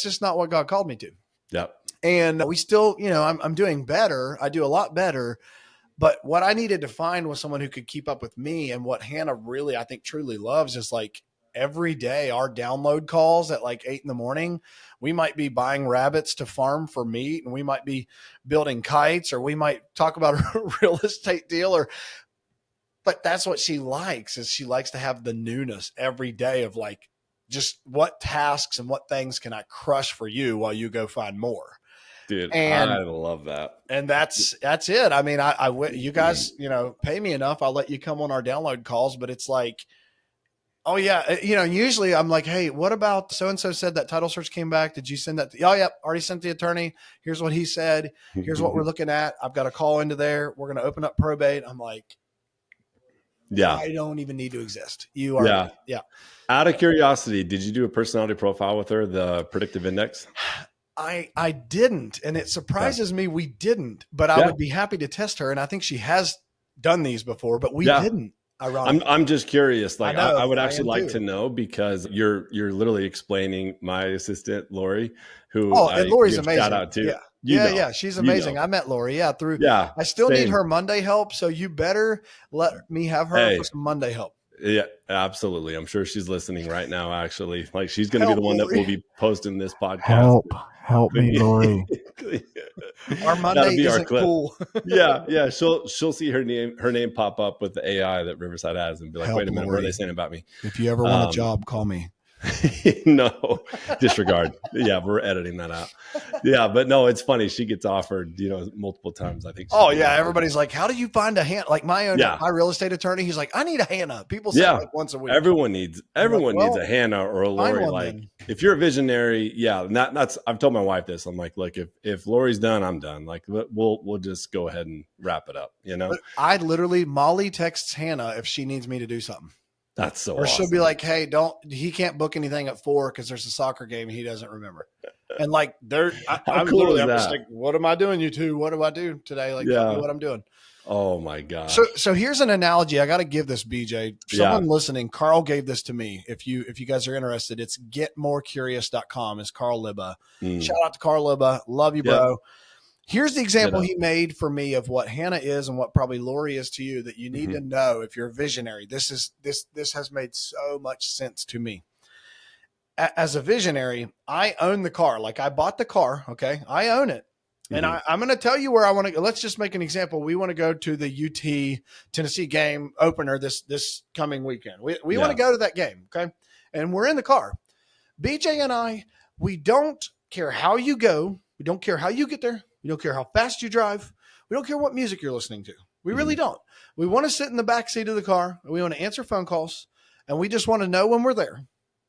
just not what God called me to. Yep. And we still, I'm doing better. I do a lot better. But what I needed to find was someone who could keep up with me. And what Hannah really, I think, truly loves is like every day our download calls at like 8 a.m. We might be buying rabbits to farm for meat, and we might be building kites, or we might talk about a real estate deal, but that's what she likes, is she likes to have the newness every day of like, just what tasks and what things can I crush for you while you go find more. Dude, I love that. And that's it. I mean, you guys, pay me enough, I'll let you come on our download calls, but it's like, oh yeah. Usually I'm like, hey, what about so-and-so said that title search came back. Did you send that? Oh yeah. Already sent the attorney. Here's what he said. Here's what we're looking at. I've got a call into there. We're going to open up probate. I'm like, yeah, I don't even need to exist. You are. Yeah. Out of curiosity, did you do a personality profile with her, the predictive index? I didn't, and it surprises me we didn't, but I would be happy to test her. And I think she has done these before, but we didn't. I'm just curious. Like I would actually like to know, because you're literally explaining my assistant, Lori, who and Lori's amazing. Shout out to. Yeah. She's amazing. I met Lori. I still need her Monday help. So you better let me have her for some Monday help. Yeah, absolutely. I'm sure she's listening right now. Actually, like she's going to be the one that will be posting this podcast. Help me, Lori. Our Monday isn't cool. yeah. She'll see her name pop up with the AI that Riverside has, and be like, wait a minute, what are they saying about me? If you ever want a job, call me. No, disregard. Yeah, we're editing that out. Yeah, but no, it's funny. She gets offered, multiple times. I think. Oh yeah, everybody's like, "How do you find a Hannah?" Like my real estate attorney, he's like, "I need a Hannah." People say like once a week. Everyone needs a Hannah or a Lori. Like if you're a visionary, that's. I've told my wife this. I'm like, look, if Lori's done, I'm done. Like we'll just go ahead and wrap it up. But I literally, Molly texts Hannah if she needs me to do something. That's so Or awesome. She'll be like, hey, he can't book anything at 4 because there's a soccer game and he doesn't remember. And like, I'm just like, what am I doing, you two? What do I do today? Like, tell me what I'm doing. Oh my gosh. So here's an analogy. I got to give this, BJ. Someone listening, Carl gave this to me. If you guys are interested, it's getmorecurious.com. It's Carl Libba. Shout out to Carl Libba. Love you, bro. Here's the example he made for me of what Hannah is and what probably Lori is to you that you need to know if you're a visionary. This has made so much sense to me. As a visionary, I own the car. Like I bought the car. Okay. I own it. And I'm going to tell you where I want to go. Let's just make an example. We want to go to the UT Tennessee game opener this coming weekend. We want to go to that game. Okay. And we're in the car. BJ and I, we don't care how you go. We don't care how you get there. We don't care how fast you drive. We don't care what music you're listening to. We really don't. We want to sit in the back seat of the car. We want to answer phone calls, and we just want to know when we're there.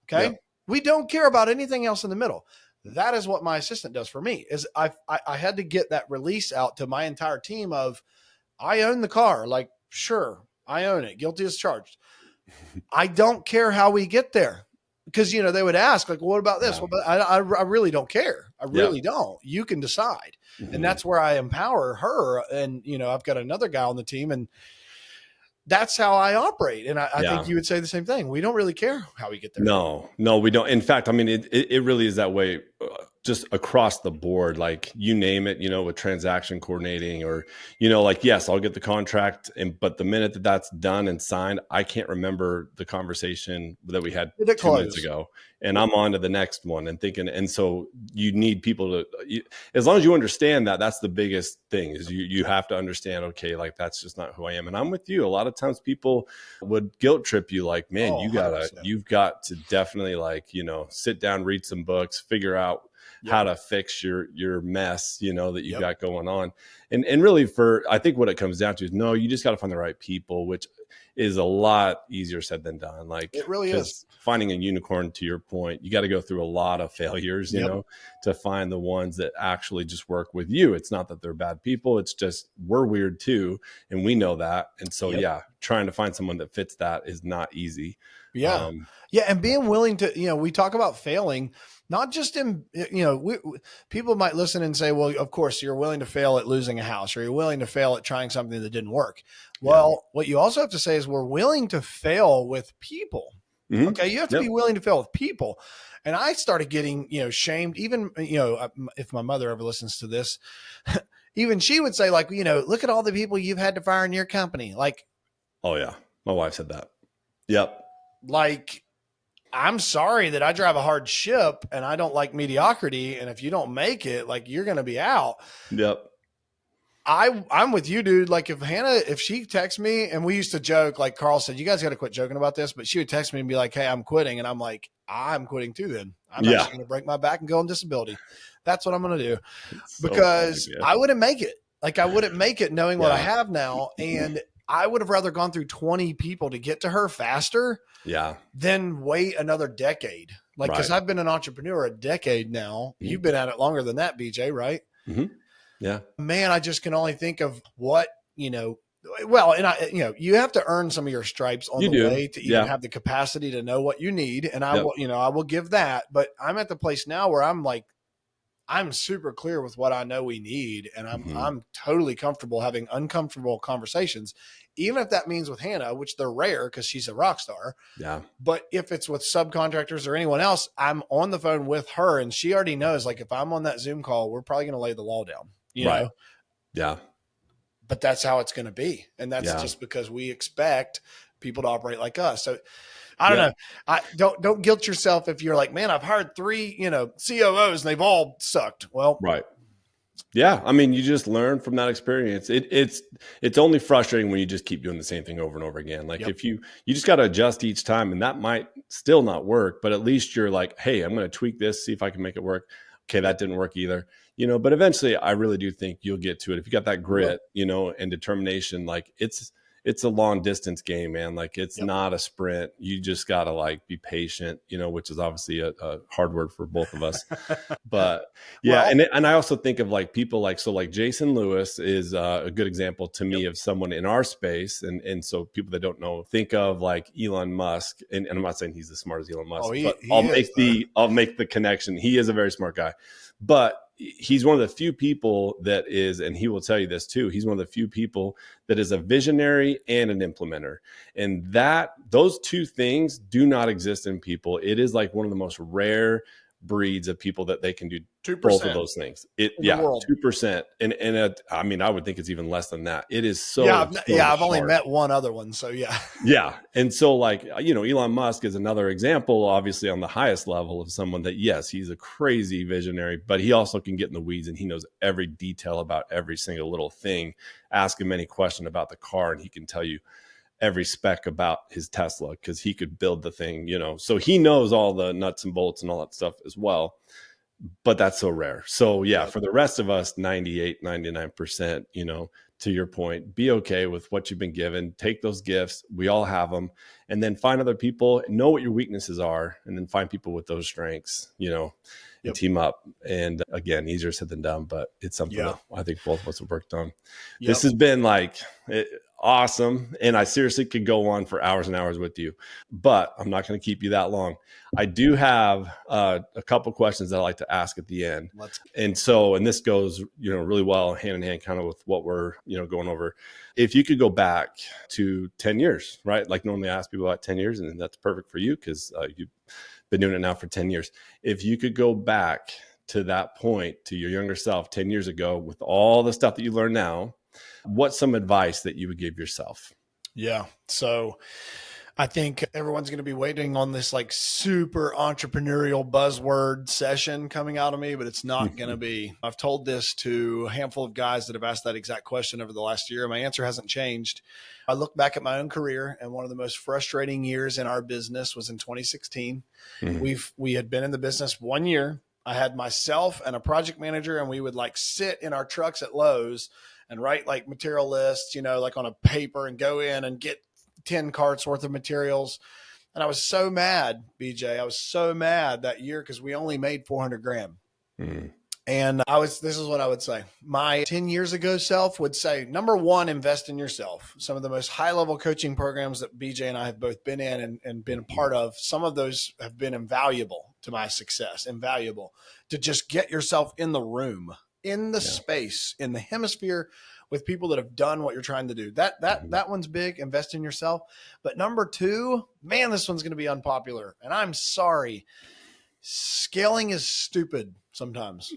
Okay. Yep. We don't care about anything else in the middle. That is what my assistant does for me. Is I had to get that release out to my entire team of, I own the car. Like, sure, I own it. Guilty as charged. I don't care how we get there. Because, they would ask, like, well, what about this? Well, but I really don't care. I really don't. You can decide. And that's where I empower her. And, I've got another guy on the team, and that's how I operate. And I Yeah. think you would say the same thing. We don't really care how we get there. No, we don't. In fact, I mean, it really is that way just across the board. Like you name it, with transaction coordinating or, like, yes, I'll get the contract. But the minute that that's done and signed, I can't remember the conversation that we had 2 minutes ago. And I'm on to the next one and thinking. And so you need people as long as you understand that, that's the biggest thing is you have to understand, okay, like that's just not who I am. And I'm with you. A lot of times people would guilt trip you like, man, you've got to definitely like, sit down, read some books, figure out how to fix your mess, that you've got going on. And really I think what it comes down to is, no, you just got to find the right people, which is a lot easier said than done. Like it really is. Finding a unicorn, to your point, you got to go through a lot of failures, to find the ones that actually just work with you. It's not that they're bad people. It's just, we're weird too. And we know that. And so, trying to find someone that fits that is not easy. Yeah. And being willing to, we talk about failing, not just in, people might listen and say, well, of course you're willing to fail at losing a house, or you're willing to fail at trying something that didn't work. Well, what you also have to say is we're willing to fail with people. Mm-hmm. Okay. You have to be willing to fail with people. And I started getting, shamed, even, if my mother ever listens to this, even she would say like, look at all the people you've had to fire in your company. Like, oh yeah. My wife said that. Yep. Like, I'm sorry that I drive a hard ship and I don't like mediocrity. And if you don't make it, like, you're going to be out. Yep. I'm with you, dude. Like if she texts me, and we used to joke, like Carl said, you guys got to quit joking about this, but she would text me and be like, hey, I'm quitting. And I'm like, I'm quitting too. Then I'm actually going to break my back and go on disability. That's what I'm going to do, because I wouldn't make it. Like I wouldn't make it knowing what I have now. And I would have rather gone through 20 people to get to her faster than wait another decade. Like, because I've been an entrepreneur a decade now. Mm-hmm. You've been at it longer than that, BJ, right? Mm-hmm. Yeah. Man, I just can only think of what, well, and you have to earn some of your stripes on the way to even have the capacity to know what you need. And I will give that, but I'm at the place now where I'm like, I'm super clear with what I know we need. And I'm totally comfortable having uncomfortable conversations, even if that means with Hannah, which they're rare because she's a rock star. Yeah. But if it's with subcontractors or anyone else, I'm on the phone with her and she already knows, like, if I'm on that Zoom call, we're probably going to lay the law down, you know? Yeah. But that's how it's going to be. And that's just because we expect people to operate like us. So I don't know. Don't guilt yourself if you're like, man, I've hired 3, COOs and they've all sucked. Well, right. Yeah. I mean, you just learn from that experience. It's only frustrating when you just keep doing the same thing over and over again. Like if you just got to adjust each time, and that might still not work, but at least you're like, hey, I'm going to tweak this, see if I can make it work. Okay. That didn't work either, but eventually I really do think you'll get to it. If you got that grit, and determination, like it's a long distance game, man. Like it's not a sprint. You just got to like be patient, which is obviously a hard word for both of us, but and I also think of like people like Jason Lewis is a good example to me of someone in our space. And so people that don't know, think of like Elon Musk, and I'm not saying he's as smart as Elon Musk, but I'll make the connection. He is a very smart guy, but he's one of the few people that is, and he will tell you this too, he's one of the few people that is a visionary and an implementer. And those two things do not exist in people. It is like one of the most rare breeds of people that they can do 2%. Both of those things. 2%. And I mean, I would think it's even less than that. It is so I've only met one other one. So yeah. And so like, Elon Musk is another example, obviously on the highest level, of someone that, yes, he's a crazy visionary, but he also can get in the weeds and he knows every detail about every single little thing. Ask him any question about the car and he can tell you every spec about his Tesla, because he could build the thing, so he knows all the nuts and bolts and all that stuff as well. But that's so rare. So for the rest of us, 98, 99%, to your point, be okay with what you've been given. Take those gifts. We all have them. And then find other people, know what your weaknesses are, and then find people with those strengths, and team up. And again, easier said than done, but it's something that I think both of us have worked on. This has been like awesome. And I seriously could go on for hours and hours with you, but I'm not going to keep you that long. I do have a couple questions that I like to ask at the end. And this goes, really well hand in hand kind of with what we're, going over. If you could go back to 10 years, right? Like normally I ask people about 10 years and that's perfect for you because you've been doing it now for 10 years. If you could go back to that point, to your younger self 10 years ago with all the stuff that you learn now, what's some advice that you would give yourself? Yeah. So I think everyone's going to be waiting on this like super entrepreneurial buzzword session coming out of me, but it's not going to be. I've told this to a handful of guys that have asked that exact question over the last year. My answer hasn't changed. I look back at my own career, and one of the most frustrating years in our business was in 2016. We had been in the business 1 year. I had myself and a project manager, and we would like sit in our trucks at Lowe's and write like material lists, like on a paper, and go in and get 10 carts worth of materials. And I was so mad, BJ. I was so mad that year because we only made 400 grand. And this is what I would say. My 10 years ago self would say, number one, invest in yourself. Some of the most high level coaching programs that BJ and I have both been in and been a part of, some of those have been invaluable to my success, invaluable to just get yourself in the room, in the space, in the hemisphere with people that have done what you're trying to do. That one's big, invest in yourself. But number two, man, this one's going to be unpopular. And I'm sorry. Scaling is stupid sometimes.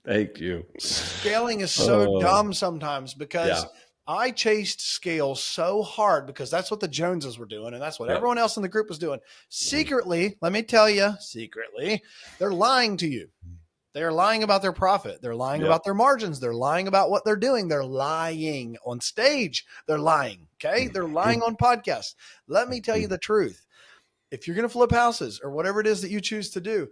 Thank you. Scaling is so dumb sometimes because I chased scale so hard because that's what the Joneses were doing. And that's what everyone else in the group was doing. Secretly, let me tell you, they're lying to you. They're lying about their profit. They're lying about their margins. They're lying about what they're doing. They're lying on stage. They're lying. Okay. They're lying on podcasts. Let me tell you the truth. If you're going to flip houses or whatever it is that you choose to do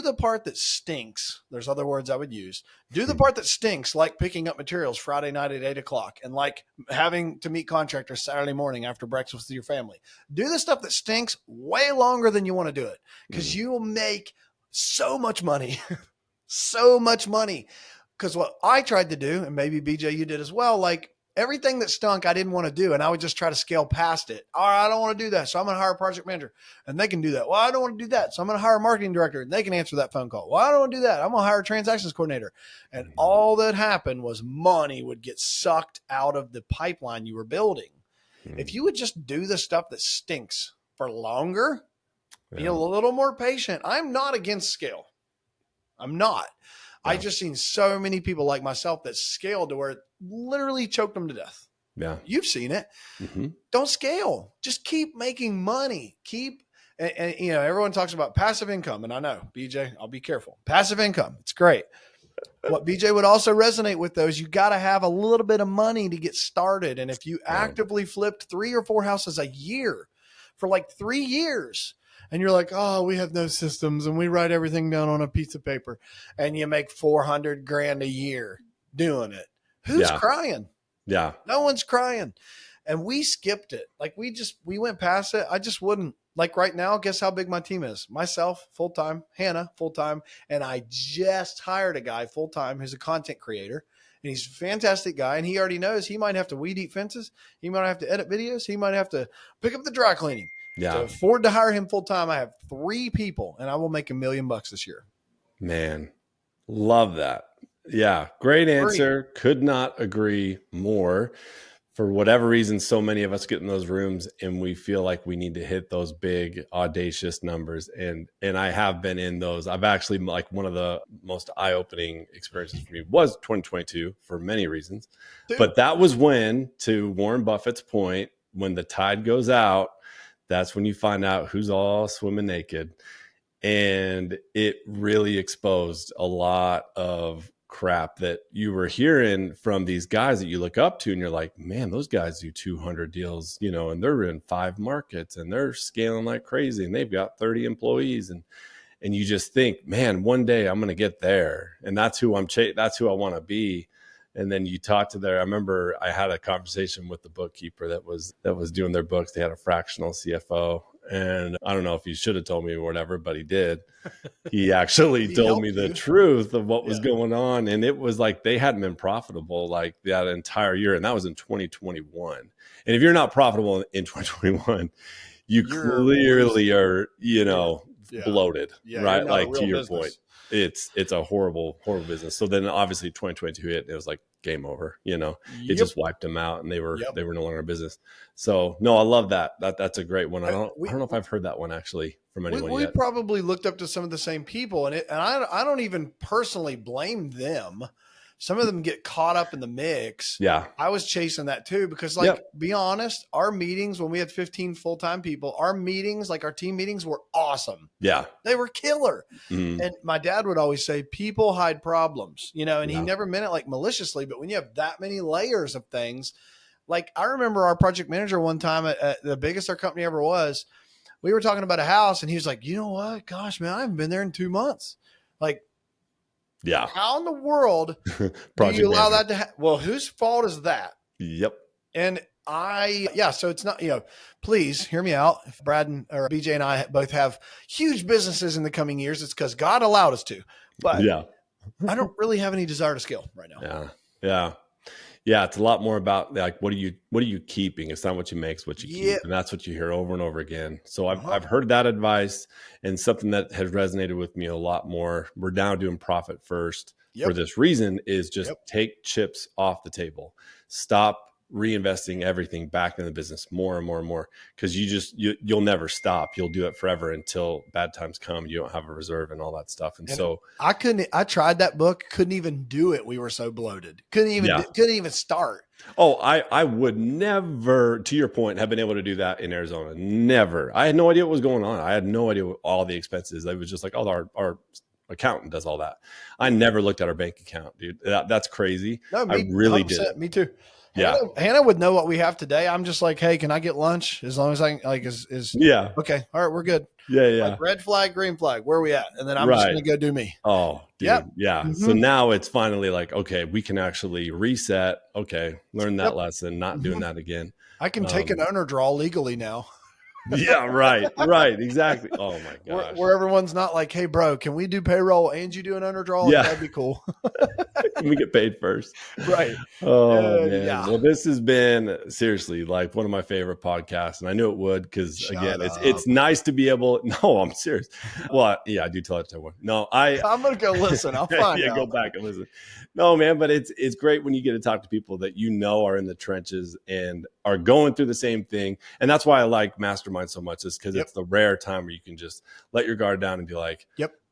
the part that stinks. There's other words I would use. Do the part that stinks, like picking up materials Friday night at 8:00 and like having to meet contractors Saturday morning after breakfast with your family. Do the stuff that stinks way longer than you want to do it because you will make so much money, so much money. Because what I tried to do, and maybe BJ, you did as well, like everything that stunk, I didn't want to do. And I would just try to scale past it. All right, I don't want to do that. So I'm going to hire a project manager and they can do that. Well, I don't want to do that. So I'm going to hire a marketing director and they can answer that phone call. Well, I don't want to do that. I'm going to hire a transactions coordinator. And all that happened was money would get sucked out of the pipeline you were building. If you would just do the stuff that stinks for longer, be a little more patient. I'm not against scale. I'm not. I just seen so many people like myself that scaled to where it literally choked them to death. Yeah. You've seen it. Don't scale. Just keep making money. And everyone talks about passive income. And I know, BJ, I'll be careful. Passive income. It's great. What BJ would also resonate with though is you got to have a little bit of money to get started. And if you actively flipped 3 or 4 houses a year for like 3 years, and you're like, oh, we have no systems and we write everything down on a piece of paper, and you make 400 grand a year doing it. Who's crying? Yeah. No one's crying. And we skipped it. Like we went past it. I just wouldn't. Like right now, guess how big my team is? Myself, full-time, Hannah, full-time. And I just hired a guy full-time who's a content creator. And he's a fantastic guy. And he already knows he might have to weed eat fences. He might have to edit videos. He might have to pick up the dry cleaning. To afford to hire him full-time, I have 3 people and I will make $1 million this year. Man, love that. Yeah. Great answer. Could not agree more. For whatever reason, so many of us get in those rooms and we feel like we need to hit those big, audacious numbers. And I have been in those. I've actually, like, one of the most eye-opening experiences for me was 2022 for many reasons. But that was when, to Warren Buffett's point, when the tide goes out, that's when you find out who's all swimming naked. And it really exposed a lot of crap that you were hearing from these guys that you look up to. And you're like, man, those guys do 200 deals, and they're in 5 markets and they're scaling like crazy and they've got 30 employees. And you just think, man, one day I'm going to get there. And that's who that's who I want to be. And then you talk to I remember I had a conversation with the bookkeeper that was doing their books. They had a fractional CFO. And I don't know if he should have told me or whatever, but he did. He actually told me the truth of what was going on. And it was like they hadn't been profitable like that entire year. And that was in 2021. And if you're not profitable in 2021, you're clearly are, bloated, right? Like to your point, it's a horrible business. So then obviously 2022 hit, it was like game over, it just wiped them out and they were no longer in business. So no, I love that. That's a great one. I don't know if I've heard that one actually from anyone yet. We probably looked up to some of the same people and I don't even personally blame them. Some of them get caught up in the mix. Yeah. I was chasing that too, because be honest, our meetings, when we had 15 full-time people, our meetings, like our team meetings, were awesome. Yeah. They were killer. And my dad would always say, people hide problems, and he never meant it like maliciously, but when you have that many layers of things, like I remember our project manager one time at the biggest our company ever was, we were talking about a house and he was like, you know what? Gosh, man, I haven't been there in 2 months. Like, yeah. How in the world do you allow that to happen? Well, whose fault is that? Yep. And so it's not, please hear me out. If Brad or BJ and I both have huge businesses in the coming years, it's because God allowed us to. But I don't really have any desire to scale right now. Yeah. Yeah. Yeah. It's a lot more about like, what are you keeping? It's not what you make, it's what you keep. And that's what you hear over and over again. So I've heard that advice, and something that has resonated with me a lot more. We're now doing profit first for this reason is just take chips off the table. Stop reinvesting everything back in the business more and more and more. Cause you'll never stop. You'll do it forever until bad times come. You don't have a reserve and all that stuff. And so I tried that book, couldn't even do it. We were so bloated. Couldn't even start. Oh, I would never, to your point, have been able to do that in Arizona. Never. I had no idea what was going on. I had no idea what all the expenses. It was just like, oh, our accountant does all that. I never looked at our bank account, dude. That's crazy. No, I really did. Me too. Yeah. Hannah would know what we have today. I'm just like, hey, can I get lunch? As long as I can, like, okay. All right. We're good. Yeah. Yeah. Like red flag, green flag. Where are we at? And then I'm just going to go do me. Oh, dude. Yeah. Mm-hmm. So now it's finally like, okay, we can actually reset. Okay. Learn that lesson, not doing that again. I can take an owner draw legally now. Yeah, right. Exactly. Oh my gosh. Where everyone's not like, hey bro, can we do payroll and you do an owner draw? Yeah. That'd be cool. Can we get paid first? Right. Oh man. Yeah. Well, this has been seriously like one of my favorite podcasts, and I knew it would, because again, it's nice to be able. No, I'm serious. Well, yeah, I do tell it to everyone. No, I'm gonna go listen. I'll find out. Go back and listen. No, man, but it's great when you get to talk to people that are in the trenches and are going through the same thing. And that's why I like Mastermind so much, is because it's the rare time where you can just let your guard down and be like,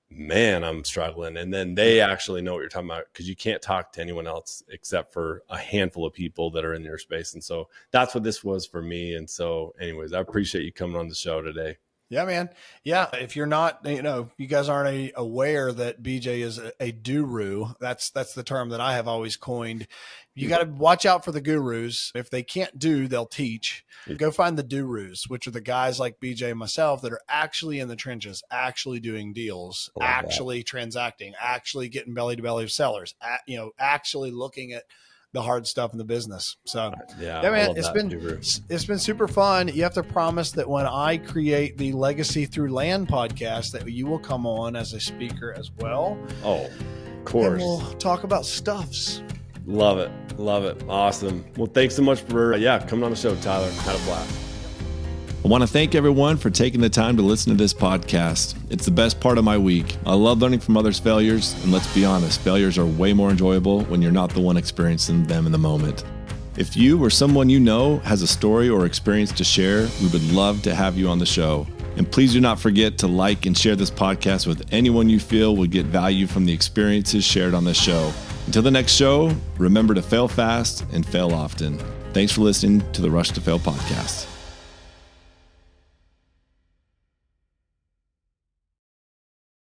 man, I'm struggling. And then they actually know what you're talking about, because you can't talk to anyone else except for a handful of people that are in your space. And so that's what this was for me. And so anyways, I appreciate you coming on the show today. Yeah, man. Yeah. If you're not, you guys aren't aware that BJ is a guru. That's the term that I have always coined. You got to watch out for the gurus. If they can't do, they'll teach. Go find the gurus, which are the guys like BJ and myself that are actually in the trenches, actually doing deals, actually transacting, actually getting belly to belly with sellers, actually looking at the hard stuff in the business. So man, it's been super fun. You have to promise that when I create the Legacy Through Land podcast, that you will come on as a speaker as well. Oh, of course. And we'll talk about stuffs. Love it. Awesome. Well, thanks so much for coming on the show, Tyler. Had a blast. I want to thank everyone for taking the time to listen to this podcast. It's the best part of my week. I love learning from others' failures, and let's be honest, failures are way more enjoyable when you're not the one experiencing them in the moment. If you or someone you know has a story or experience to share, we would love to have you on the show. And please do not forget to like and share this podcast with anyone you feel would get value from the experiences shared on this show. Until the next show, remember to fail fast and fail often. Thanks for listening to the Rush to Fail podcast.